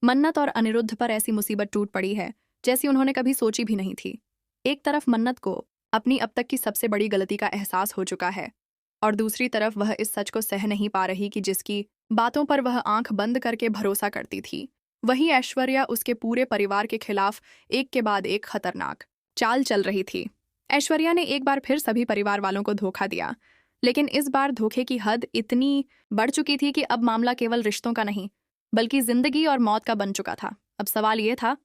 मन्नत और अनिरुद्ध पर ऐसी मुसीबत टूट पड़ी है जैसी उन्होंने कभी सोची भी नहीं थी। एक तरफ मन्नत को अपनी अब तक की सबसे बड़ी गलती का एहसास हो चुका है और दूसरी तरफ वह इस सच को सह नहीं पा रही कि जिसकी बातों पर वह आंख बंद करके भरोसा करती थी, वही ऐश्वर्या उसके पूरे परिवार के खिलाफ एक के बाद एक खतरनाक चाल चल रही थी। ऐश्वर्या ने एक बार फिर सभी परिवार वालों को धोखा दिया, लेकिन इस बार धोखे की हद इतनी बढ़ चुकी थी कि अब मामला केवल रिश्तों का नहीं बल्कि जिंदगी और मौत का बन चुका था। अब सवाल ये था,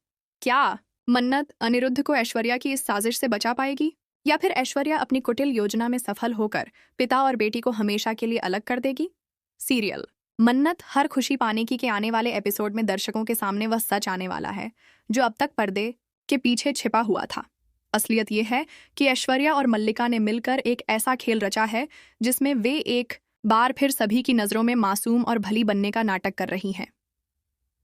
क्या मन्नत अनिरुद्ध को ऐश्वर्या की इस साजिश से बचा पाएगी, या फिर ऐश्वर्या अपनी कुटिल योजना में सफल होकर पिता और बेटी को हमेशा के लिए अलग कर देगी। सीरियल मन्नत हर खुशी पाने की के आने वाले एपिसोड में दर्शकों के सामने वह सच आने वाला है जो अब तक पर्दे के पीछे छिपा हुआ था। असलियत यह है कि ऐश्वर्या और मल्लिका ने मिलकर एक ऐसा खेल रचा है जिसमें वे एक बार फिर सभी की नज़रों में मासूम और भली बनने का नाटक कर रही हैं।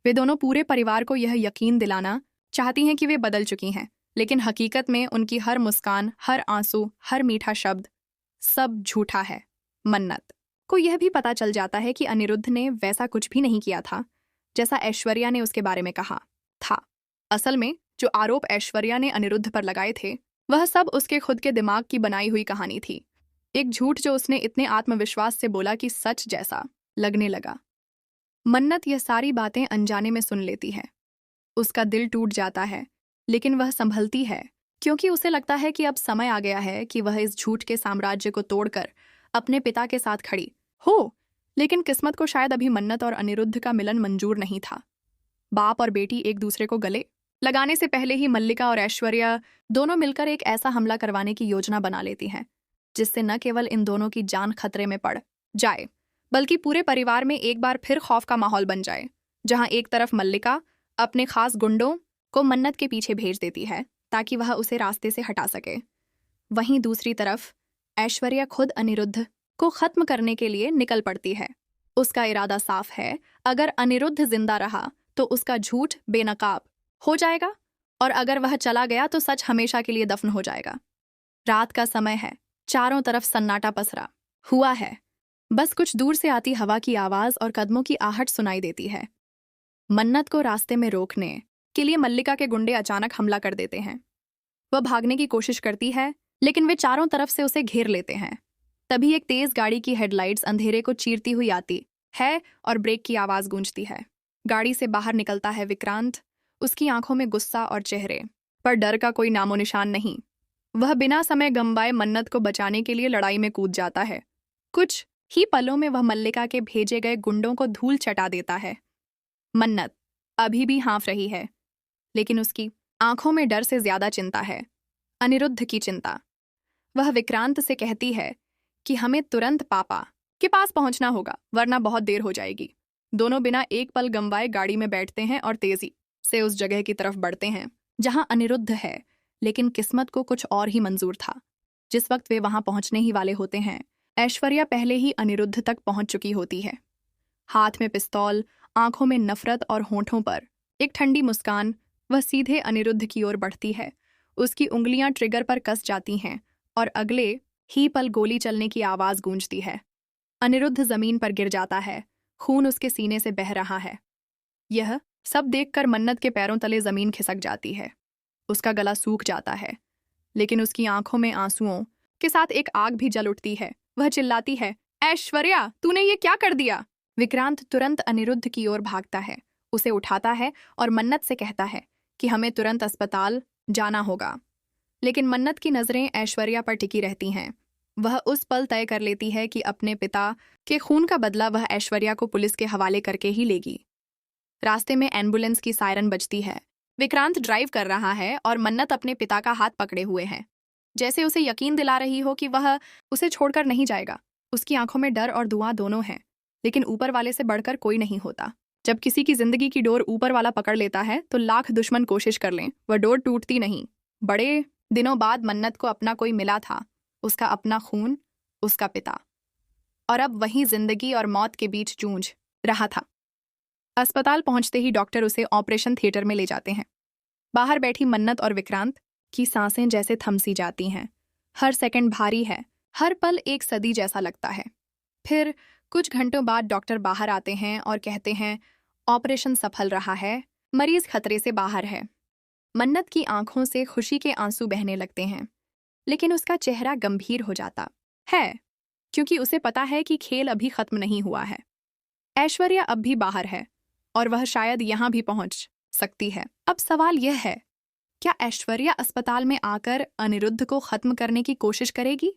वे दोनों पूरे परिवार को यह यकीन दिलाना चाहती हैं कि वे बदल चुकी हैं, लेकिन हकीकत में उनकी हर मुस्कान, हर आंसू, हर मीठा शब्द सब झूठा है। मन्नत को यह भी पता चल जाता है कि अनिरुद्ध ने वैसा कुछ भी नहीं किया था जैसा ऐश्वर्या ने उसके बारे में कहा था। असल में जो आरोप ऐश्वर्या ने अनिरुद्ध पर लगाए थे वह सब उसके खुद के दिमाग की बनाई हुई कहानी थी। एक झूठ जो उसने इतने आत्मविश्वास से बोला कि सच जैसा लगने लगा। मन्नत यह सारी बातें अनजाने में सुन लेती है। उसका दिल टूट जाता है, लेकिन वह संभलती है क्योंकि उसे लगता है कि अब समय आ गया है कि वह इस झूठ के साम्राज्य को तोड़कर अपने पिता के साथ खड़ी हो। लेकिन किस्मत को शायद अभी मन्नत और अनिरुद्ध का मिलन मंजूर नहीं था। बाप और बेटी एक दूसरे को गले लगाने से पहले ही मल्लिका और ऐश्वर्या दोनों मिलकर एक ऐसा हमला करवाने की योजना बना लेती हैं जिससे न केवल इन दोनों की जान खतरे में पड़ जाए बल्कि पूरे परिवार में एक बार फिर खौफ का माहौल बन जाए। जहां एक तरफ मल्लिका अपने खास गुंडों को मन्नत के पीछे भेज देती है ताकि वह उसे रास्ते से हटा सके, वहीं दूसरी तरफ ऐश्वर्या खुद अनिरुद्ध को खत्म करने के लिए निकल पड़ती है। उसका इरादा साफ है, अगर अनिरुद्ध जिंदा रहा तो उसका झूठ बेनकाब हो जाएगा और अगर वह चला गया तो सच हमेशा के लिए दफन हो जाएगा। रात का समय है, चारों तरफ सन्नाटा पसरा हुआ है, बस कुछ दूर से आती हवा की आवाज और कदमों की आहट सुनाई देती है। मन्नत को रास्ते में रोकने के लिए मल्लिका के गुंडे अचानक हमला कर देते हैं। वह भागने की कोशिश करती है लेकिन वे चारों तरफ से उसे घेर लेते हैं। तभी एक तेज गाड़ी की हेडलाइट्स अंधेरे को चीरती हुई आती है और ब्रेक की आवाज गूंजती है। गाड़ी से बाहर निकलता है विक्रांत। उसकी आंखों में गुस्सा और चेहरे पर डर का कोई नामो निशान नहीं। वह बिना समय गंवाए मन्नत को बचाने के लिए लड़ाई में कूद जाता है। कुछ ही पलों में वह मल्लिका के भेजे गए गुंडों को धूल चटा देता है। मन्नत अभी भी हाँफ रही है, लेकिन उसकी आंखों में डर से ज्यादा चिंता है, अनिरुद्ध की चिंता। वह विक्रांत से कहती है कि हमें तुरंत पापा के पास पहुंचना होगा वरना बहुत देर हो जाएगी। दोनों बिना एक पल गंवाए गाड़ी में बैठते हैं और तेजी से उस जगह की तरफ बढ़ते हैं जहां अनिरुद्ध है, लेकिन किस्मत को कुछ और ही मंजूर था। जिस वक्त वे वहां पहुंचने ही वाले होते हैं, ऐश्वर्या पहले ही अनिरुद्ध तक पहुंच चुकी होती है। हाथ में पिस्तौल, आंखों में नफरत और होठों पर एक ठंडी मुस्कान, वह सीधे अनिरुद्ध की ओर बढ़ती है। उसकी उंगलियां ट्रिगर पर कस जाती हैं और अगले ही पल गोली चलने की आवाज गूंजती है। अनिरुद्ध जमीन पर गिर जाता है, खून उसके सीने से बह रहा है। यह सब देखकर मन्नत के पैरों तले जमीन खिसक जाती है। उसका गला सूख जाता है, लेकिन उसकी आंखों में आंसुओं के साथ एक आग भी जल उठती है। वह चिल्लाती है, ऐश्वर्या, तूने ये क्या कर दिया? विक्रांत तुरंत अनिरुद्ध की ओर भागता है, उसे उठाता है और मन्नत से कहता है कि हमें तुरंत अस्पताल जाना होगा। लेकिन मन्नत की नजरें ऐश्वर्या पर टिकी रहती हैं। वह उस पल तय कर लेती है कि अपने पिता के खून का बदला वह ऐश्वर्या को पुलिस के हवाले करके ही लेगी। रास्ते में एम्बुलेंस की सायरन बजती है। विक्रांत ड्राइव कर रहा है और मन्नत अपने पिता का हाथ पकड़े हुए है, जैसे उसे यकीन दिला रही हो कि वह उसे छोड़कर नहीं जाएगा। उसकी आंखों में डर और दुआ दोनों हैं, लेकिन ऊपर वाले से बढ़कर कोई नहीं होता। जब किसी की जिंदगी की डोर ऊपर वाला पकड़ लेता है तो लाख दुश्मन कोशिश कर लें, वह डोर टूटती नहीं। बड़े दिनों बाद मन्नत को अपना कोई मिला था, उसका अपना खून, उसका पिता। और अब वही जिंदगी और मौत के बीच जूझ रहा था। अस्पताल पहुंचते ही डॉक्टर उसे ऑपरेशन थिएटर में ले जाते हैं। बाहर बैठी मन्नत और विक्रांत की सांसें जैसे थमसी जाती हैं। हर सेकंड भारी है, हर पल एक सदी जैसा लगता है। फिर कुछ घंटों बाद डॉक्टर बाहर आते हैं और कहते हैं, ऑपरेशन सफल रहा है, मरीज खतरे से बाहर है। मन्नत की आंखों से खुशी के आंसू बहने लगते हैं, लेकिन उसका चेहरा गंभीर हो जाता है, क्योंकि उसे पता है कि खेल अभी खत्म नहीं हुआ है। ऐश्वर्या अब भी बाहर है और वह शायद यहाँ भी पहुंच सकती है। अब सवाल यह है, क्या ऐश्वर्या अस्पताल में आकर अनिरुद्ध को खत्म करने की कोशिश करेगी,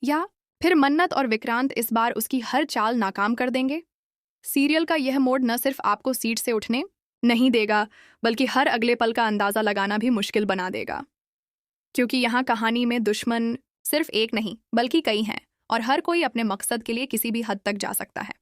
या फिर मन्नत और विक्रांत इस बार उसकी हर चाल नाकाम कर देंगे? सीरियल का यह मोड़ न सिर्फ आपको सीट से उठने नहीं देगा, बल्कि हर अगले पल का अंदाजा लगाना भी मुश्किल बना देगा, क्योंकि यहाँ कहानी में दुश्मन सिर्फ एक नहीं बल्कि कई हैं और हर कोई अपने मकसद के लिए किसी भी हद तक जा सकता है।